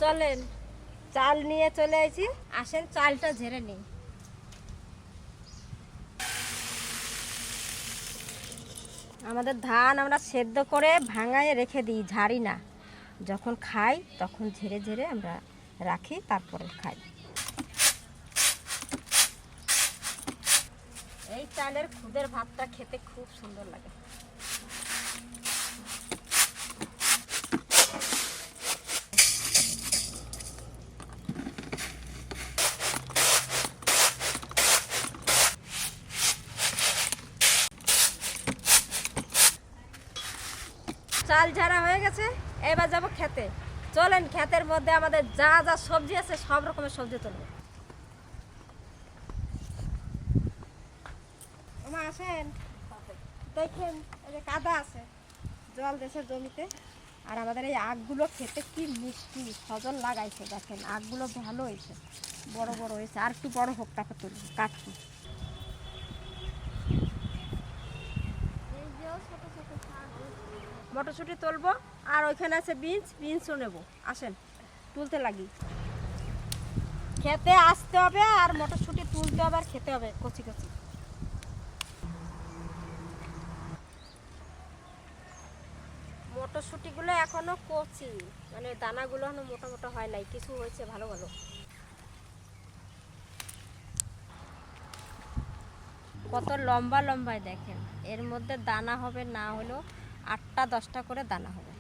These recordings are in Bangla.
চলেন চাল নিয়ে চলে আইছি, আসেন চালটা ঝেড়ে নিই। আমাদের ধান আমরা সেদ্ধ করে ভাঙায় রেখে দিই, ঝাড়ি না। যখন খাই তখন ঝেড়ে ঝেড়ে আমরা রাখি, তারপরে খাই। এই চালের খুদের ভাতটা খেতে খুব সুন্দর লাগে। চাল ঝাড়া হয়ে গেছে, এবার যাবো খেতে। চলেন ক্ষেতের মধ্যে আমাদের যা যা সবজি আছে সব রকমের সবজি তুলবো। ওমা আসেন, দেখেন এই যে কাদা আছে, জল দেশে জমিতে। আর আমাদের এই আখগুলো খেতে কি মিষ্টি, সজল লাগাইছে। দেখেন আখগুলো ভালো হয়েছে, বড় বড় হয়েছে। আর একটু বড় হোক তারপর তুলবো, কাটছি। মটরশুঁটি তুলবো, আর ওইখানে আছে বিনসও নেবো। আসেন তুলতে লাগি। খেতে আসতে হবে আর মটরশুঁটি তুলতে হবে আর খেতে হবে কচি কচি। মটরশুঁটিগুলো এখনো কচি, মানে দানাগুলো এখনো মোটা মোটা হয় নাই, কিছু হয়েছে ভালো ভালো। কত লম্বা লম্বায় দেখেন, এর মধ্যে দানা হবে না হলেও 8টা 10টা করে দানা হবে।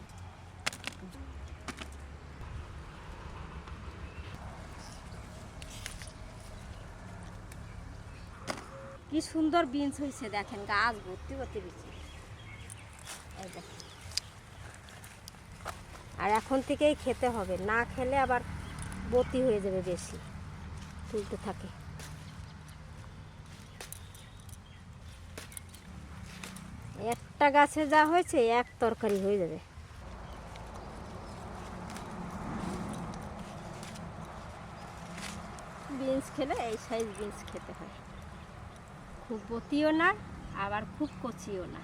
কি সুন্দর বিনস হয়েছে দেখেন, গাছ ভর্তি ভর্তি বিনস। এই দেখেন, আর এখন থেকেই খেতে হবে, না খেলে আবার বতি হয়ে যাবে বেশি। তুলতে থাকে। একটা গাছে যা হয়েছে এক তরকারি হয়ে যাবে। বিনস খেলে এই সাইজ বিনস খেতে হয়, খুব বতিও না আবার খুব কচিও না।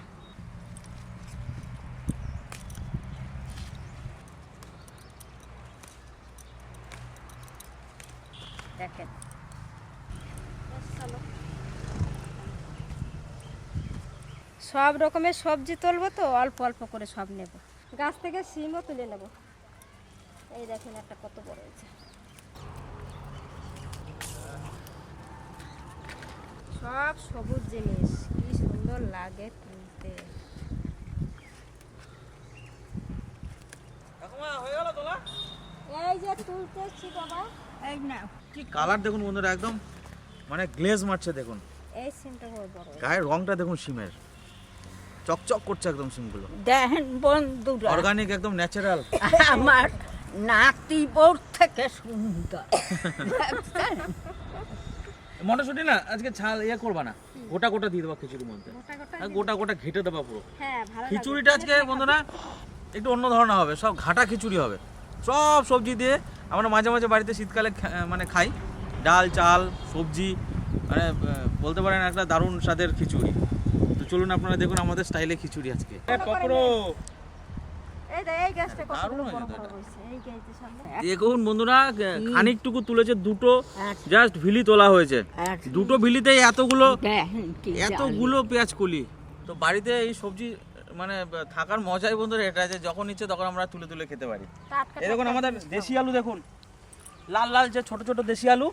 দেখেন সব রকমের সবজি তুলবো তো, অল্প অল্প করে সব নেব। গাছ থেকে শিমও তুলে নেব। এই দেখেন একটা কত বড় হয়েছে। সব সবুজ জিনিস, কি সুন্দর লাগে তুলতে। এই যে তুলতেছি বাবা, এই না কি কালার দেখুন বন্ধুরা, একদম মানে গ্লেজ মারছে দেখুন। এই সিমটা বড় বড়, গায়ের রংটা দেখুন সিমের, চকচক করছে একদম সিমগুলো। দেখেন বন্ধুরা, অর্গানিক একদম ন্যাচারাল। আমার নাতি বোর থেকে সুন্দর। মটরশুঁটি না আজকে ছাল ইয়ে করবা না, গোটা গোটা দিয়ে দেবা খিচুড়ির মধ্যে, গোটা গোটা ঘেটে দেবা পুরো। হ্যাঁ ভালো। খিচুড়িটা আজকে বন্ধুরা একটু অন্য ধরনের হবে, সব ঘাটা খিচুড়ি হবে, সব সবজি দিয়ে। আমরা মাঝে মাঝে বাড়িতে শীতকালে মানে খাই, ডাল চাল সবজি, মানে বলতে পারেন একটা দারুণ স্বাদের খিচুড়ি। তো চলুন আপনারা দেখুন আমাদের স্টাইলে খিচুড়ি আজকে। দেখুন বন্ধুরা, খানিকটুকু তুলেছে, দুটো জাস্ট ভিলি তোলা হয়েছে, দুটো ভিলিতেই এতগুলো পেঁয়াজ কলি। তো বাড়িতে এই সবজি মানে থাকার মজাই বন্ধুরা এটা, যে যখন ইচ্ছে তখন আমরা তুলে তুলে খেতে পারি। এই দেখুন আমাদের দেশি আলু, দেখুন লাল লাল যে ছোট ছোট দেশি আলু,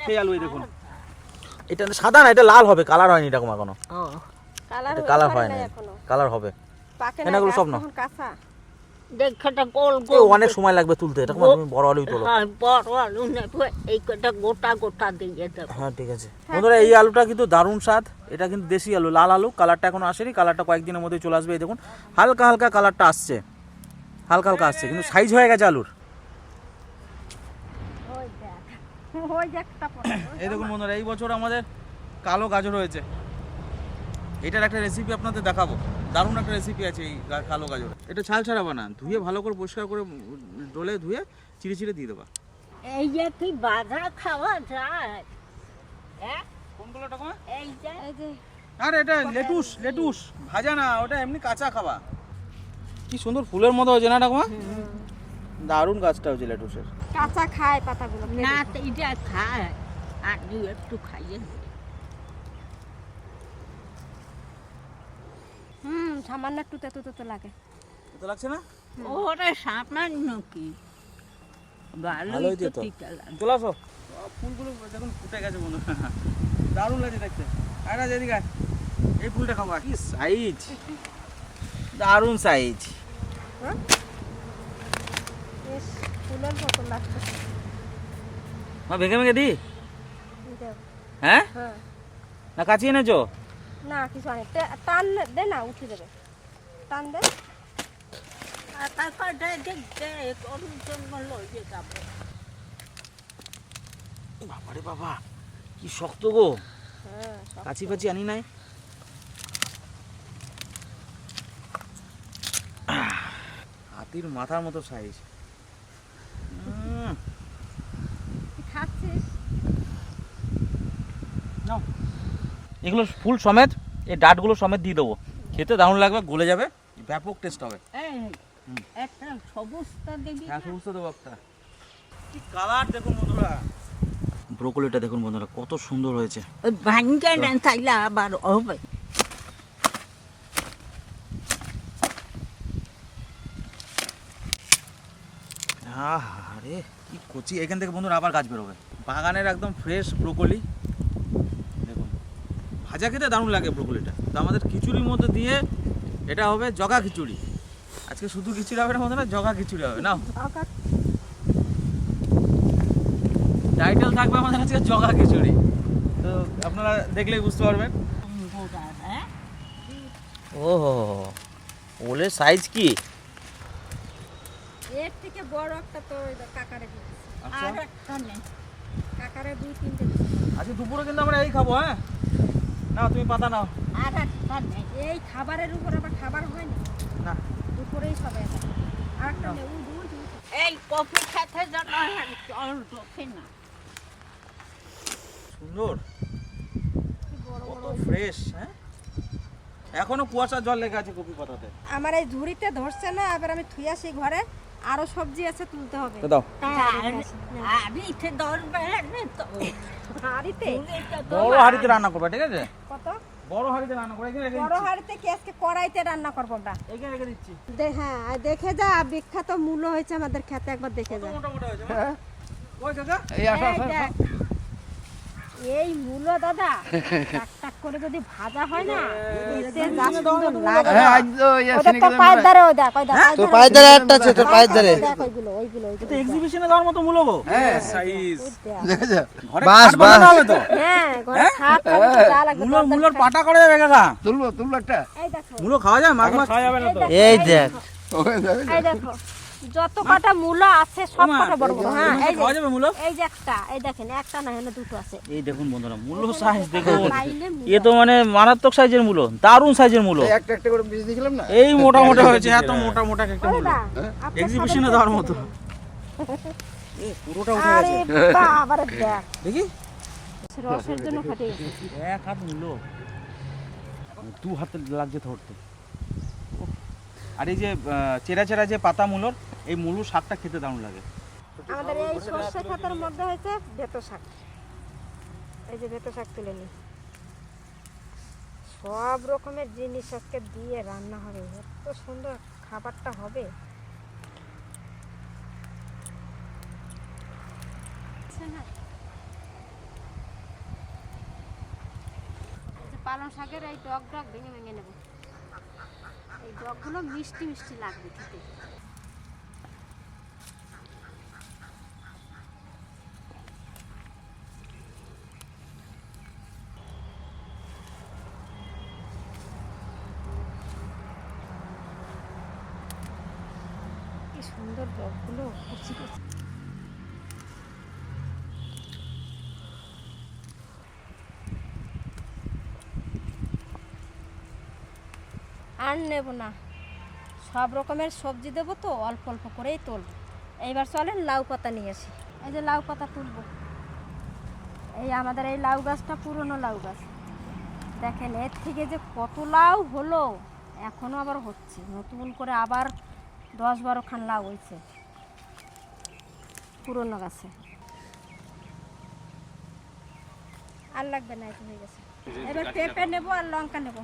সেই আলু। এই দেখুন, এটা সাদা না, এটা লাল হবে, কালার হয়নি এরকম এখনো। কালার হয় না, কালার হবে। এগুলো সব না, দেখাটা গোল গোল, অনেক সময় লাগবে তুলতে। এটা তুমি বড় আলুই তোলো। হ্যাঁ বড় আলু নেব, এই কটা গোটা গোটা দিয়ে দেব। হ্যাঁ ঠিক আছে বন্ধুরা, এই আলুটা কিন্তু দারুণ স্বাদ। এটা কিন্তু দেশি আলু, লাল আলু। কালারটা এখনো আসেনি, কালারটা কয়েকদিনের মধ্যে চলে আসবে। এই দেখুন হালকা হালকা কালারটা আসছে, হালকা হালকা আসছে, কিন্তু সাইজ হয়ে গেছে আলুর। এই দেখুন বন্ধুরা, এই বছর আমাদের কালো গাজর হয়েছে। এটার একটা রেসিপি আপনাদের দেখাবো, দারুণ একটা রেসিপি আছে এই কালো গাজর। এটা ছাল ছাড়াবা না, ধুয়ে ভালো করে পরিষ্কার করে ডলে ধুয়ে চিড়ে চিড়ে দিয়ে দেবা। এই যে কি বাঁধা খাওয়া যায়? কোনগুলো টাকা? এই যে আরে এটা লেটুস, লেটুস ভাজা না, ওটা এমনি কাঁচা খাওয়া। কি সুন্দর ফুলের মতো হয়েছে না ঠাকুমা? দারুণ গাছটা হয়েছে লেটুসের। কাঁচা খায় পাতাগুলো। না এটা খায় আর দু একটু খাইয়ে সামান্য একটু তেতো তেতো লাগে। তো লাগছে না? ওরে সামান্য কি ভালোই ভালোই তো তো। টিকা লাগে। চলে আসো। ফুলগুলো দেখুন ফুটে গেছে বন্ধু, দারুণ লাগছে দেখতে। আয় না যেদিকে আয়। এই ফুলটা খাবো, কি সাইজ, দারুণ সাইজ। হ্যাঁ বেশ ফুলের মতো লাগছে। মা ভেঙে ভেঙে দি? দেও। হ্যাঁ হ্যাঁ না কাচিয়ে এনেছো? না কিছু আনে টান দে না, উঠে যাবে, টান দে। আর তারপর দেখতে কোন জন্য লইয়ে যাবো। বাবারে বাবা কি শক্ত গো, হ্যাঁ কাচি ফাচি আনি নাই। হাতির মাথার মতো সাইজ। খাচ্ছিস? নাও এগুলো ফুল সমেত, এই ডাঁটগুলো সমেত দিয়ে দেবো, খেতে দারুণ লাগবে, গলে যাবে, ব্যাপক টেস্ট হবে। এই একটা সবুজটা দেখবি হ্যাঁ সবুজটা দেবো একটা। কি কালার দেখুন বন্ধুরা, ব্রোকলিটা দেখুন বন্ধুরা কত সুন্দর হয়েছে। ভাঙ্গে নেন তাইলে আবার হবে। আরে কি কচি, এখান থেকে বন্ধুরা আবার গাছ বেরোবে। বাগানের একদম ফ্রেশ ব্রোকলি দেখুন, ভাজা খেতে দারুণ লাগে ব্রোকলিটা। তো আমাদের খিচুড়ির মধ্যে দিয়ে এটা হবে জগা খিচুড়ি। আজকে শুধু খিচুড়ি হবে না বন্ধুরা, জগা খিচুড়ি হবে। নাও টাইটেল থাকবে আমাদের আজকে জগা খিচুড়ি, তো আপনারা দেখলেই বুঝতে পারবেন। ও ওলের সাইজ কি, এর থেকে বড় একটা তো ওই কাকারে দিয়েছি। আচ্ছা আর একটা নেই। কাকারে 2-3টে। আজকে দুপুরে কিন্তু আমরা এই খাবো। হ্যাঁ নাও তুমি পাতা নাও। আর একটা নেই। এই খাবারের উপর আবার খাবার হয় না, না দুপুরেই সবাই খায়। আর একটা নেই, এই কফি খেতে যেন জল ঢোকে না। সুন্দর, কি বড় কত বড়। ফ্রেশ। হ্যাঁ এখনো কুয়াশার জল লেগে আছে কপি পাতাতে। আমার এই ঝুড়িতে ধরছে না, এবার আমি থুই আসি ঘরে, আরো সবজি আছে তুলতে হবে। দাও আর ইতে ধরবে না তো। হাঁড়িতে বড় হাঁড়িতে রান্না করবে, ঠিক আছে? কত বড় হাঁড়িতে রান্না করবে, এখানে রেখে বড় দিচ্ছি। হাঁড়িতে কি আজকে কড়াইতে রান্না করবো আমরা? এখানে রেখে দিচ্ছি। হ্যাঁ দেখে যা, বিখ্যাত মূলো হয়েছে আমাদের খেতে, একবার দেখে যা। মোটা মোটা হয়েছে মা। ওই কাকা এই দেখ, এই মূলো দাদা টাক টাক করে যদি ভাজা হয় না, এতে যা সুন্দর লাগে। ওটা তো পায়ের ধারে, ওই দেখ, ওই দেখ, তোর পায়ের ধারে একটা আছে, তোর পায়ের ধারে। দেখ ওইগুলো ওইগুলো এটা এক্সিবিশনে দেওয়ার মতো মূল্য গো। হ্যাঁ সাইজ দেখ। ঘরে বাস, খাট বানানো বাস। হবে তো। হ্যাঁ ঘরে খাট যা লাগবে মূলো মূলোর পাটা করা যাবে কাকা? তুলবো একটা। এই দেখো, মূলো খাওয়া যায়? মাছ মাছ খাওয়া যাবে না তো? এই দেখ এই দেখো যত কটা মূলো আছে সব ওমা, কটা বড় বড়। হ্যাঁ এই যে, খাওয়া যাবে মূলো? এই যে একটা, এই দেখেন একটা না, এখানে দুটো আছে। এই দেখুন বন্ধুরা মূলো সাইজ দেখুন, পাইলে মূলো। এ তো মানে মারাত্মক সাইজের মূলো, দারুণ সাইজের মূলো। একটা একটা করে পিস দিয়েছিলাম না। এই মোটা মোটা হয়েছে, এত মোটা মোটা একটা ওই মূলো দা, আপনার এক্সিবিশনে খাবার দেওয়ার শেষ মতো। করুন। এ পুরোটা উঠে আরে গেছে বাবারে দেখ, দেখি। রসের জন্য ফাটে গেছে। এক হাত মূলো, দু হাতে লাগছে ধরতে। উফ। আর এই যে চেরা চেরা যে পাতা মূলোর, এই মূলো শাকটা খেতে দারুণ লাগে। আমাদের এই সর্ষে খাতার মধ্যে হয়েছে বেতো শাক। এই যে বেতো শাক তুলে নি, সব রকমের জিনিস আজকে দিয়ে রান্না হবে, এত সুন্দর খাবারটা হবে। পালং শাকের এই ডগ ভেঙে ভেঙে নেব, এই ডগগুলো মিষ্টি মিষ্টি লাগবে খেতে। কি সুন্দর ডগগুলো কচি কচি। আর নেব না, সব রকমের সবজি দেবো তো অল্প অল্প করেই তুলব। এইবার চলেন লাউ পাতা নিয়ে আসি। এই যে লাউ পাতা তুলব, এই আমাদের এই লাউ গাছটা পুরনো লাউ গাছ, দেখেন এর থেকে যে কত লাউ হলো, এখনও আবার হচ্ছে, নতুন করে আবার 10-12 খান লাউ হয়েছে। পুরনো গাছে। আর লাগবে না, এটা হয়ে গেছে। এবার পেঁপে নেব আর লঙ্কা নেব।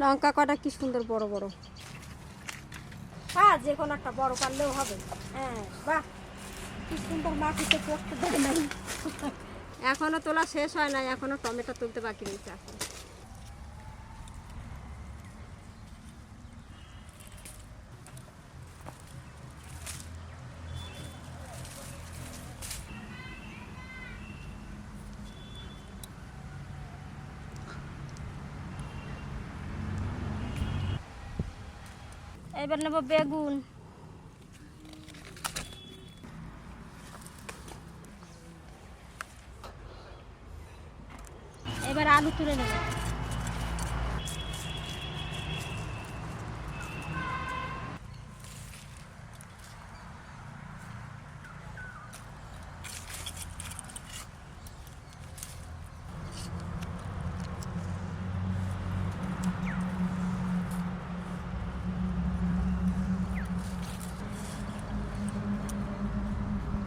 লঙ্কা কটা কি সুন্দর বড় বড়। হ্যাঁ, যে কোনো একটা বড় পারলেও হবে। হ্যাঁ, বাহ, কি সুন্দর মাটিতে পড়তে দেয় নাই। এখনো তোলা শেষ হয় নাই, এখনো টমেটো তুলতে বাকি রয়েছে এখন। এবার নেব বেগুন। এবার আলু তুলে নেব।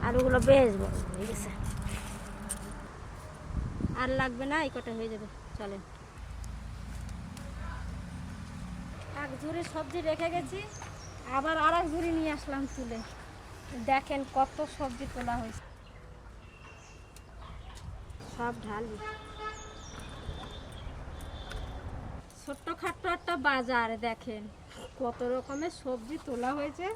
আলুগুলো বেশ বড় হয়ে গেছে, আর লাগবে না, এই কটা হয়ে যাবে। চলেন, এক ঝুড়ি সবজি রেখে গেছি, আবার আর এক ঝুড়ি নিয়ে আসলাম তুলে। দেখেন কত সবজি তোলা হয়েছে, সব ঢালি। ছোট্ট খাট্ট একটা বাজার, দেখেন কত রকমের সবজি তোলা হয়েছে।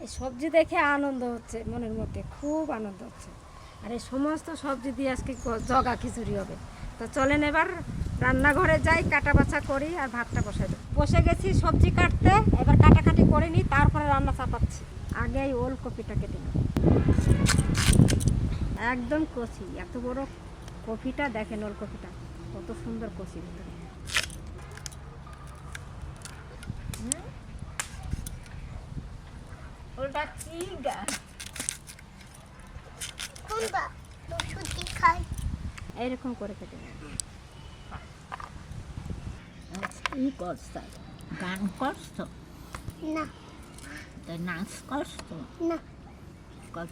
এই সবজি দেখে আনন্দ হচ্ছে, মনের মধ্যে খুব আনন্দ হচ্ছে। আর এই সমস্ত সবজি দিয়ে আজকে জগা খিচুড়ি হবে। তো চলেন এবার রান্নাঘরে যাই, কাটা বাছা করি আর ভাতটা বসাই দেবো। বসে গেছি সবজি কাটতে, এবার কাটাকাটি করে নিই, তারপরে রান্না চাপাচ্ছি। আগে এই ওলকপিটা কেটে নেব, একদম কচি। এত বড় কপিটা দেখেন, ওলকপিটা কত সুন্দর কচি ভিতরে। ওটা কি গাছ? এইরকম করে কেটে নেব। কি করছো? গান করছো না তা নাচ করছো না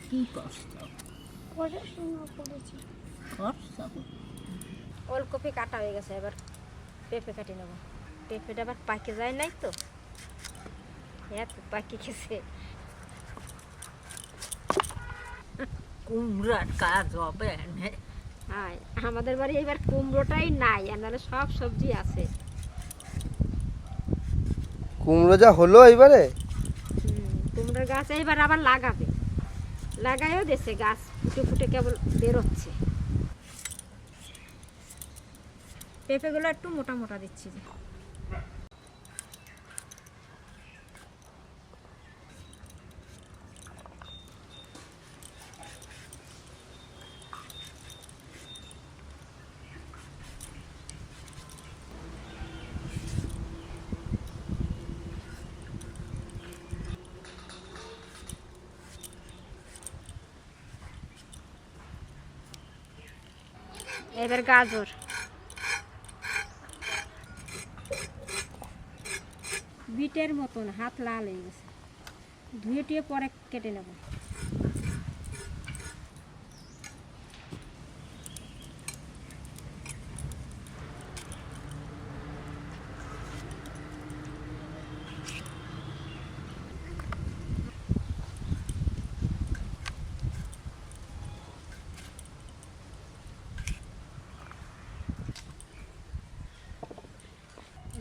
কি করছো? পড়াশোনা করেছি। করছো ওলকপি কাটা হয়ে গেছে, এবার পেঁপে কাটি নেব। পেঁপেটা আবার পাকে যায় নাই তো, হ্যাঁ তো পাকি গেছে। কুমড়ার কাজ হবে হ্যাঁ, আমাদের বাড়ি এবার কুমড়োটাই নাই, আর নাহলে সব সবজি আছে। কুমড়ো যা হলো এবারে, কুমড়োর গাছ এইবার আবার লাগাবে, লাগাইও দিয়েছে, গাছ ফুটে ফুটে কেবল বেরোচ্ছে। পেঁপেগুলো একটু মোটা মোটা দিচ্ছি। এবার গাজর, বিটের মতন হাত লাল হয়ে গেছে, ধুয়ে টুয়ে পরে কেটে নেব।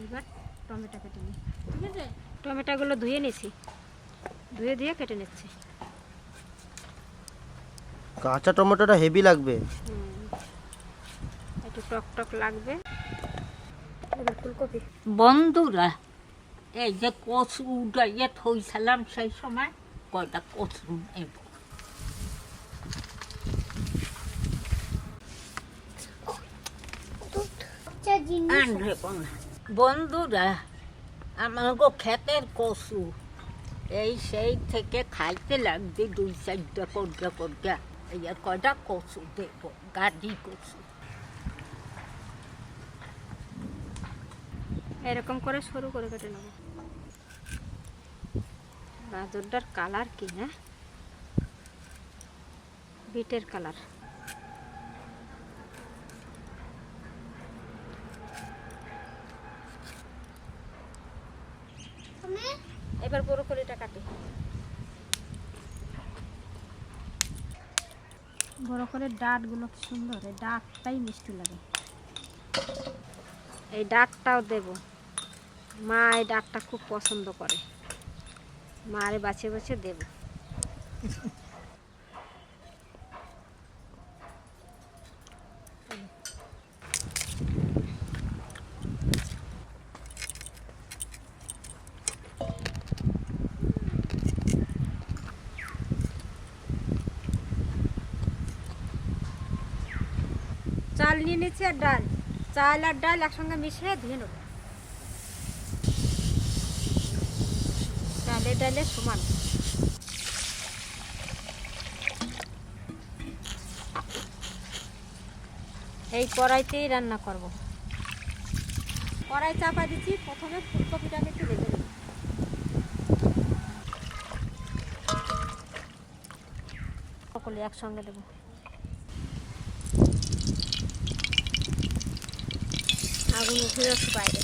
এবার টমেটো কেটে নিই, ঠিক আছে? টমেটোগুলো ধুয়ে নিছি, ধুয়ে দিয়ে কেটে নিচ্ছি। কাঁচা টমেটোটা হেভি লাগবে। একটু টক টক লাগবে। এবার ফুলকপি। বন্ধুরা, এই যে কচু উঠাইয়ে থইছিলাম সেই সময় কয়টা কচু নেব। বন্ধুরা, আমার ক্ষেতের কচু এই সেই থেকে খাইতে লাগবে 2-4টা করগা এই আর কয়টা কচু দেব, গাড়ি কচু। এরকম করে সরু করে কেটে নেব। গাজরটার কালার কি না, বিটের কালার। এবার ব্রোকলিটা কাটি। ব্রোকলির ডাঁটগুলো কি সুন্দর, এই ডাঁটটাই মিষ্টি লাগে। এই ডাঁটটাও দেব, মা এই ডাঁটটা খুব পছন্দ করে, মারে বাছে বাছে দেব। চাল নিয়ে নিচ্ছি আর ডাল, চাল আর ডাল একসঙ্গে মিশিয়ে ধুয়ে নেব। ডালে ডালে সমান। এই কড়াইতেই রান্না করব। কড়াই চাপা দিচ্ছি, প্রথমে ফুলকপিটাকে একটু ভেজে নেব। সকলে একসঙ্গে দেবো। আগুন উঠে যাচ্ছে বাইরে।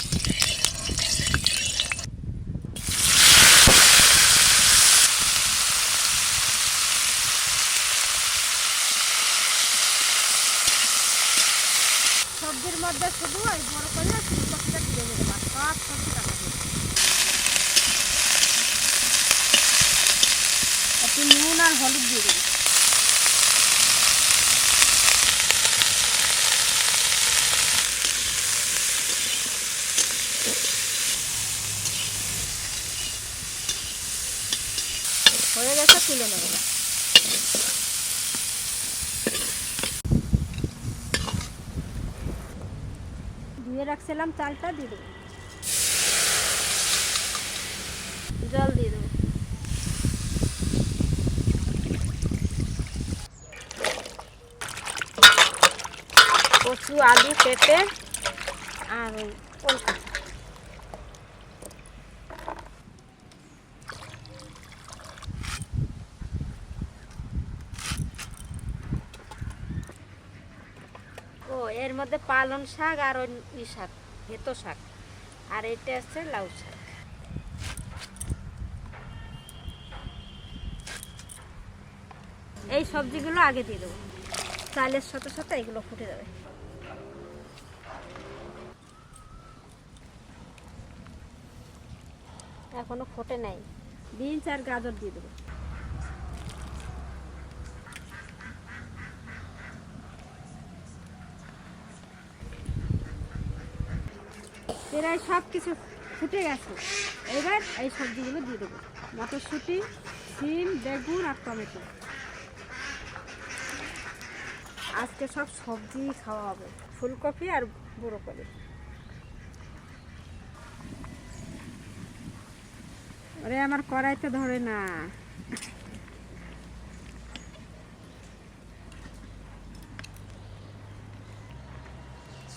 সবজির মধ্যে শুধু ওই বড় করে ফুলকপিটা তুলে নিতে পার, সব সবজি কাটা দিয়ে একটু নুন আর হলুদ দিয়ে দেবো। হয়ে গেছে, তুলে নেব। ধুয়ে রাখছিলাম চালটা দিয়ে দেবো, জল দিয়ে দেবো। কচু আলু কেটে আর ওলকা এর মধ্যে পালং শাক আর ওই শাক হেতো শাক, আর এটা আছে লাউ শাক। এই সবজিগুলো আগে দিয়ে দেবো, চালের সাথে সাথে এগুলো ফুটে যাবে। এখনো ফোটে নাই, বিনস আর গাজর দিয়ে দেবো। প্রায় সব কিছু ফুটে গেছে, এবার এই সবজিগুলো দিয়ে দেবো। মটরশুঁটি, সিম, বেগুন আর টমেটো। আজকে সব সবজি খাওয়া হবে, ফুলকপি আর ব্রোকলি। ওরে আমার কড়াইতে ধরে না।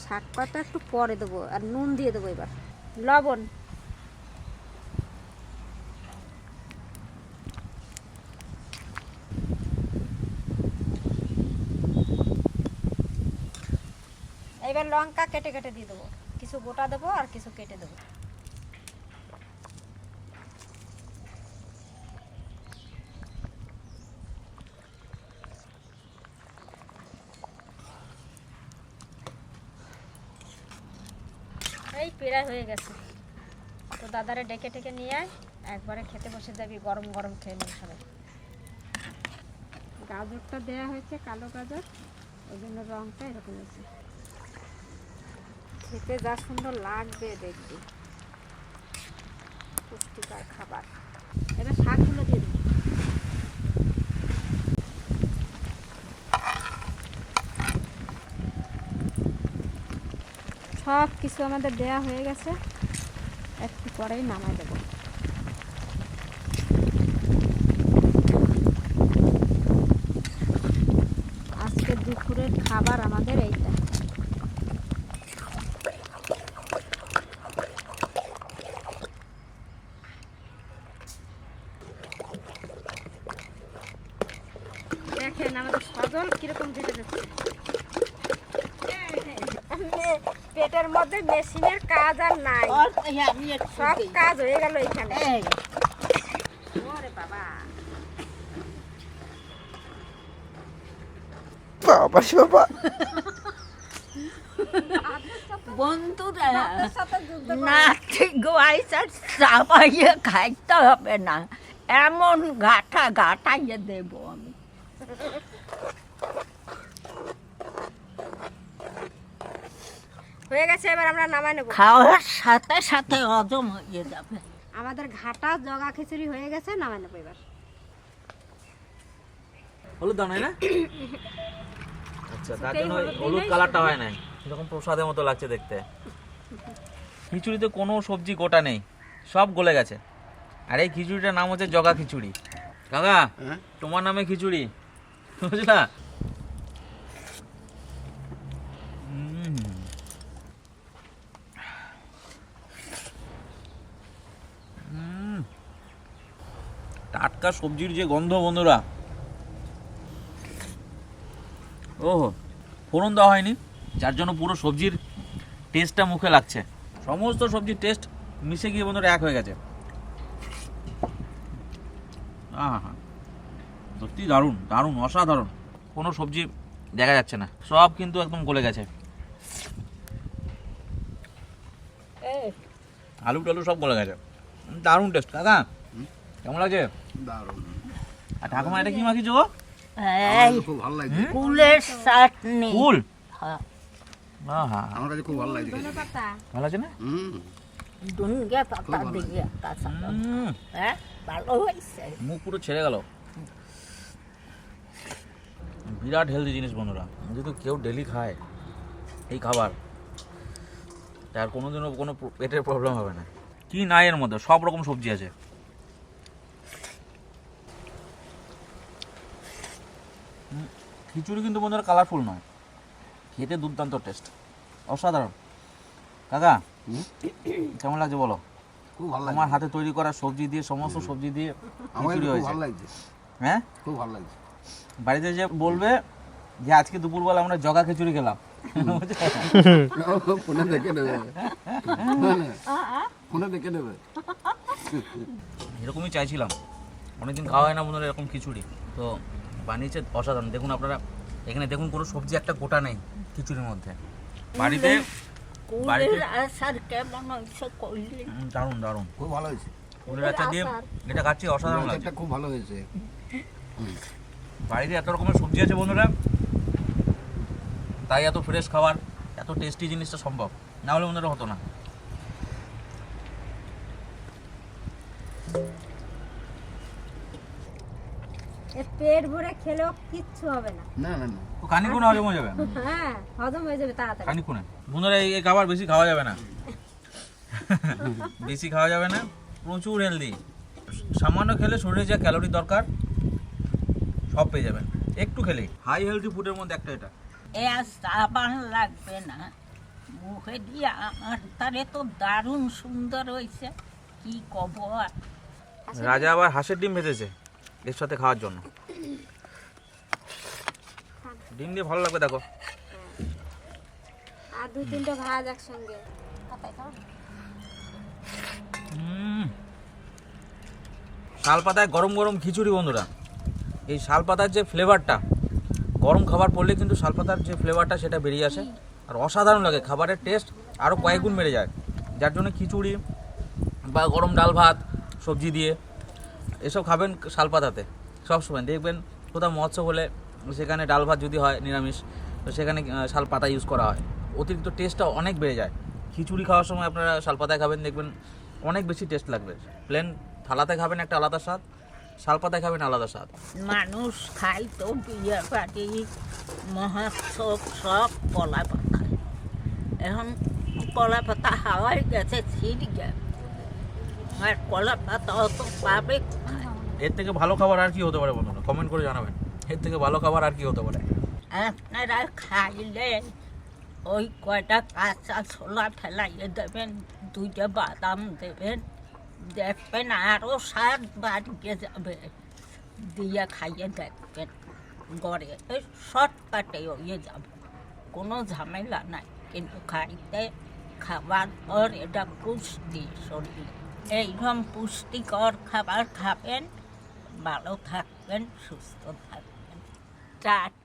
শাক পাতা একটু পরে দেবো, আর নুন দিয়ে দেবো, এবার লবণ। এবার লঙ্কা কেটে কেটে দিয়ে দেবো, কিছু গোটা দেবো আর কিছু কেটে দেবো। এই প্রায় হয়ে গেছে, তো দাদারে ডেকে টেকে নিয়ে আয়, একবারে খেতে বসে যাবি, গরম গরম খেয়ে নিবি সবাই। গাজরটা দেয়া হয়েছে, কালো গাজর, ওই জন্য রঙটা এরকম হয়েছে। খেতে যা সুন্দর লাগবে দেখবি, পুষ্টিকর খাবার। এবার শাকগুলো দিয়ে দিবি। সব কিছু আমাদের দেয়া হয়ে গেছে, একটু পরেই নামাই দেবো। দেখেন আমাদের সজল কিরকম ভেজে যাচ্ছে। পেটের মধ্যে মেশিনের কাজ আর নাই, আমি একটু সব দিই। কাজ হয়ে গেল এখানে। এই, ওরে বাবা, বাবা বাবা বন্ধুরা আপনার সাথে যুদ্ধ করে- না ঠিক আর চাপাইয়ে খাইতে হবে না, এমন গাঠাইয়ে দেবো আমি। হয়ে গেছে, এবার আমরা নামাই নেব। খাওয়ার সাথে সাথে হজম হয়ে যাবে। আমাদের ঘাটা জগা খিচুড়ি হয়ে গেছে, নামাই নেবো এবার। হলুদ দাও নাই না? আচ্ছা, তার জন্য হলুদ হলুদ দিলেই কালারটা হয় নাই, এরকম প্রসাদের মতো লাগছে দেখতে। খিচুড়িতে কোনো সবজি গোটা নেই, সব গলে গেছে। আর এই খিচুড়িটার নাম হচ্ছে জগা খিচুড়ি। কাকা, তোমার নামে খিচুড়ি, বুঝলা? টাটকা সবজির যে গন্ধ বন্ধুরা, ওহো, ফোড়ন দেওয়া হয়নি, যার জন্য পুরো সবজির টেস্টটা মুখে লাগছে। সমস্ত সবজির টেস্ট মিশে গিয়ে বন্ধুরা এক হয়ে গেছে। হ্যাঁ, সত্যি দারুণ দারুণ অসাধারণ। কোনো সবজি দেখা যাচ্ছে না, সব কিন্তু একদম গলে গেছে। আলু টালু সব গলে গেছে, দারুণ টেস্ট। কাকা কেমন লাগছে? দারুণ, আর ঠাকুমা এটা কি মাখিছো গো? এই খুব ভালো লাগছে, কুলের চাটনি। কুল? হ্যাঁ, হ্যাঁ, আমার কাছে খুব ভালো লাগছে। ধনেপাতা, ভালো আছে না? হুম, দুনিয়া পাতা দিয়ে কাঁচা হুম, হ্যাঁ, ভালো হয়েছে। মুখ পুরো ছেড়ে গেল। বিরাট হেলদি জিনিস বন্ধুরা, যদি কেউ ডেলি খায় এই খাবার, তার কোনোদিনও কোনো পেটের প্রবলেম হবে না। কি নাই এর মধ্যে, সব রকম সবজি আছে। খিচুড়ি কিন্তু বন্ধুরা কালারফুল নয়, খেতে দুর্দান্ত টেস্ট, অসাধারণ। কাকা কেমন লাগছে বলো? খুব ভালো আমার লাগছে। হাতে তৈরি করা সবজি দিয়ে, সমস্ত সবজি দিয়ে আমার খিচুড়ি খুব হয়েছে। ভালো লাগছে, হ্যাঁ, খুব ভালো লাগছে। বাড়িতে যে বলবে যে আজকে দুপুরবেলা আমরা জগা খিচুড়ি খেলাম, ফোনে দেখে নেবে, ফোনে দেখে নেবে। এরকমই চাইছিলাম, অনেকদিন খাওয়া হয় না বন্ধুরা এরকম খিচুড়ি, তো বানিয়েছে অসাধারণ। দেখুন আপনারা এখানে দেখুন, কোনো সবজি একটা গোটা নেই খিচুড়ির মধ্যে। বাড়িতে কুলের আচার কেমন হয়েছে কইলি? দারুণ দারুণ, খুব ভালো হয়েছে, ফুলের আচার দিয়ে এটা খাচ্ছি, অসাধারণ লাগছে। এটা খুব ভালো হয়েছে। বাড়িতে এত রকমের সবজি আছে বন্ধুরা, তাই এত ফ্রেশ খাবার, এত টেস্টি জিনিসটা সম্ভব, না হলে বন্ধুরা হতো না। এ পেট ভরে খেলেও কিচ্ছু হবে না। না না না, তো খানিক্ষণে হজম হয়ে যাবে, হ্যাঁ, হজম হয়ে যাবে তাড়াতাড়ি। খানিক্ষণে। বন্ধুরা এই খাবার বেশি খাওয়া যাবে না, বেশি খাওয়া যাবে না, প্রচুর হেলদি। সামান্য খেলে শরীরে যা ক্যালোরি দরকার সব পেয়ে যাবেন একটু খেলেই। হাই হেলদি ফুডের মধ্যে একটা এটা। এ আর সাবান লাগবে না, মুখে দিয়ে আমার তারে তো দারুণ সুন্দর হয়েছে, কি কব আর। রাজা আবার হাঁসের ডিম ভেজেছে এর সাথে খাওয়ার জন্য। ডিম দিয়ে ভালো লাগবে দেখো। আর 2-3টা ভাজ একসঙ্গে। শাল পাতায় গরম গরম খিচুড়ি বন্ধুরা, এই শাল পাতার যে ফ্লেভারটা, গরম খাবার পড়লে কিন্তু শাল পাতার যে ফ্লেভারটা সেটা বেরিয়ে আসে, আর অসাধারণ লাগে, খাবারের টেস্ট আরও কয়েক গুণ বেড়ে যায়। যার জন্য খিচুড়ি বা গরম ডাল ভাত সবজি দিয়ে এসব খাবেন শাল পাতাতে সবসময়। দেখবেন কোথাও মহোৎসব হলে সেখানে ডাল ভাত যদি হয় নিরামিষ, তো সেখানে শাল পাতা ইউজ করা হয়, অতিরিক্ত টেস্টটা অনেক বেড়ে যায়। খিচুড়ি খাওয়ার সময় আপনারা শাল পাতায় খাবেন, দেখবেন অনেক বেশি টেস্ট লাগবে। প্লেন থালাতে খাবেন একটা আলাদা স্বাদ, শাল পাতায় খাবেন আলাদা স্বাদ। মানুষ খাই তো বিয়ে বাড়ি মহোৎসব সব কলা পাতা, এখন কলা পাতা হাওয়াই গেছে ছিঁড়ে, আর কলা পাতা অত পাবে কোথায়? এর থেকে ভালো খাবার আর কি হতে পারে বন্ধুরা, কমেন্ট করে জানাবেন এর থেকে ভালো খাবার আর কি হতে পারে। আপনারা খাইলে ওই কয়টা কাঁচা ছোলা ফেলাইয়ে দেবেন, 2টা বাদাম দেবেন, দেখবেন আরও স্বাদ বাড়িয়ে যাবে, দিয়ে খাইয়ে দেখবেন। গড়ে শর্টকাটে হয়ে যাবে, কোনো ঝামেলা নাই। কিন্তু খাইতে খাবার পর এটা পুষ্টি শরীরে, এইরকম পুষ্টিকর খাবার খাবেন, ভালো থাকবেন, সুস্থ থাকবেন। টাটা।